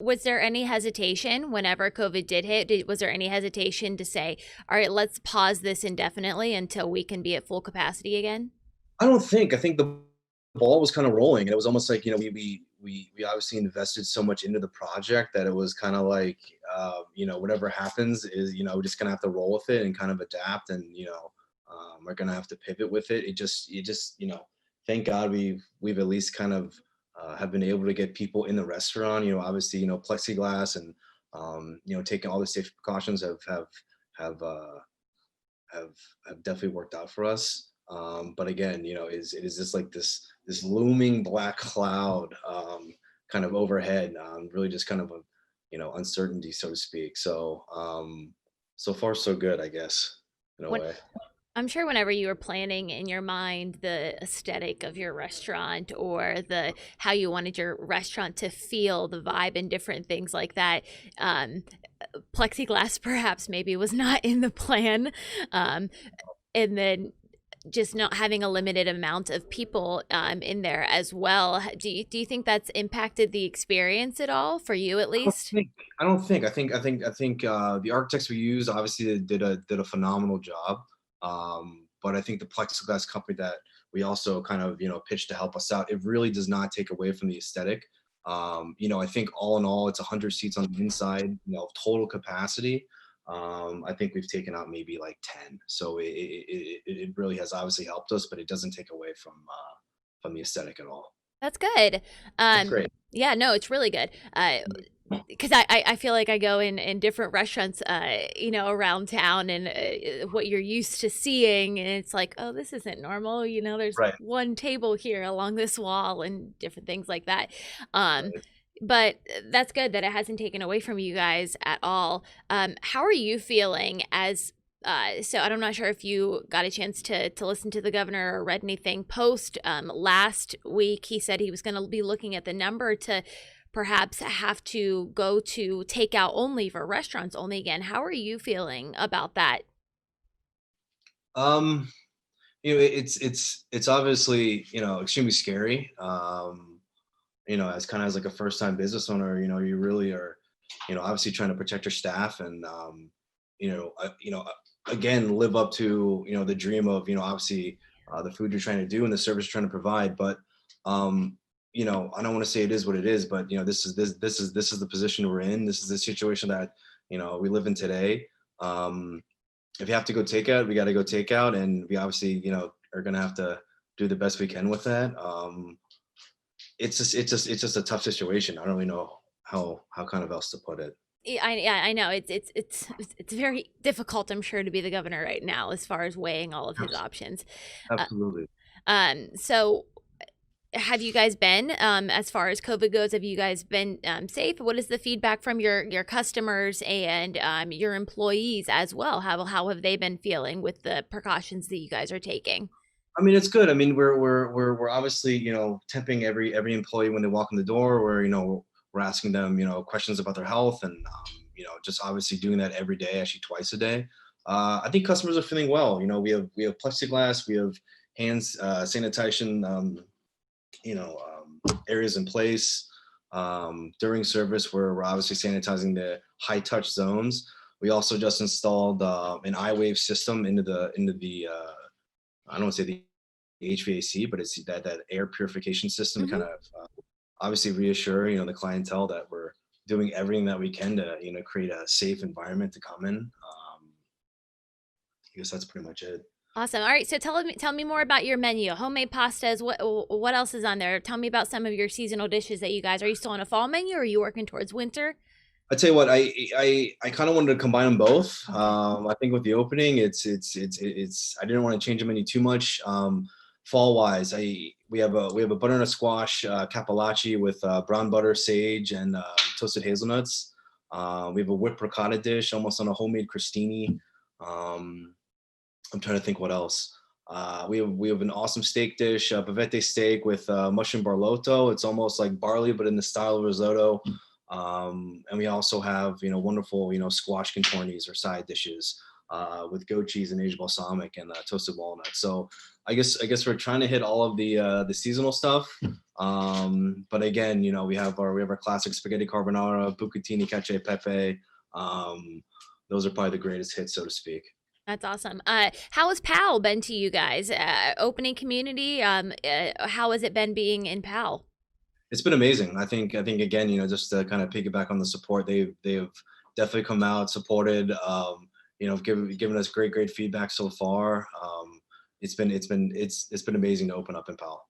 Was there any hesitation whenever COVID did hit? Was there any hesitation to say, all right, let's pause this indefinitely until we can be at full capacity again? I think the ball was kind of rolling, and it was almost like, we obviously invested so much into the project that it was kind of like, whatever happens is, we're just gonna have to roll with it and kind of adapt, and we're gonna have to pivot with it. Thank God we've at least kind of have been able to get people in the restaurant. Obviously, plexiglass and taking all the safety precautions have uh, have have definitely worked out for us. But again, it is just like this looming black cloud, kind of overhead, really just kind of a uncertainty, so to speak. So so far so good, I guess, in a When way. I'm sure whenever you were planning in your mind the aesthetic of your restaurant or the how you wanted your restaurant to feel, the vibe and different things like that, um, plexiglass perhaps maybe was not in the plan. Um, and then just not having a limited amount of people in there as well. Do you think that's impacted the experience at all for you at I don't least? think. I don't think. I think the architects we use obviously did a phenomenal job. But I think the plexiglass company that we also kind of pitched to help us out, it really does not take away from the aesthetic. I think all in all, it's 100 seats on the inside, total capacity. I think we've taken out maybe like 10. So it really has obviously helped us, but it doesn't take away from the aesthetic at all. That's good. That's Um, great. yeah, no, it's really good. Because I feel like I go in different restaurants, around town and what you're used to seeing, and it's like, oh, this isn't normal. There's Right. one table here along this wall and different things like that. Um, Right. but that's good that it hasn't taken away from you guys at all. How are you feeling as so I'm not sure if you got a chance to listen to the governor or read anything post last week. He said he was going to be looking at the number to perhaps have to go to takeout only for restaurants only again. How are you feeling about that? Um, it's obviously, extremely scary. As kind of as like a first time business owner, you really are, obviously trying to protect your staff and, again, live up to, the dream of, obviously, the food you're trying to do and the service you're trying to provide. But, I don't want to say it is what it is, but, this is the position we're in. This is the situation that, we live in today. Um, if you have to go takeout, we got to go takeout, and we obviously, are gonna have to do the best we can with that. It's just a tough situation. I don't really know how kind of else to put it. Yeah, I know it's very difficult. I'm sure to be the governor right now as far as weighing all of his Abs- options. Uh, Absolutely. so have you guys been as far as COVID goes? Have you guys been safe? What is the feedback from your customers and your employees as well? How have they been feeling with the precautions that you guys are taking? I mean, it's good. I mean, we're obviously, temping every employee when they walk in the door. We're asking them, questions about their health, and just obviously doing that every day, actually twice a day. I think customers are feeling well. We have plexiglass, we have hands sanitation, areas in place. During service, we're obviously sanitizing the high touch zones. We also just installed an iWave system into the I don't want to say the HVAC, but it's that air purification system to kind Mhm. of obviously reassure the clientele that we're doing everything that we can to create a safe environment to come in. I guess that's pretty much it. Awesome. All right, so tell me more about your menu. Homemade pastas. What else is on there? Tell me about some of your seasonal dishes that you guys. Are you still on a fall menu or are you working towards winter? I tell you what, I kind of wanted to combine them both. Okay. I think with the opening, it's I didn't want to change the menu too much. Fall wise, I we have a butternut squash cappellacci with brown butter, sage, and toasted hazelnuts. We have a whipped ricotta dish, almost on a homemade crostini. Um, I'm trying to think what else. We have an awesome steak dish, bavette steak with mushroom barlotto. It's almost like barley, but in the style of risotto. And we also have wonderful squash contornis or side dishes with goat cheese and aged balsamic and toasted walnuts. So I guess we're trying to hit all of the seasonal stuff. But again, you know, we have our classic spaghetti carbonara, bucatini, cacio e pepe. Um, those are probably the greatest hits, so to speak. That's awesome. How has Powell been to you guys? Opening community. How has it been being in Powell? It's been amazing. I think again, you know, just to kind of piggyback on the support, they've definitely come out, supported, you know, given us great feedback so far. It's been amazing to open up in Powell.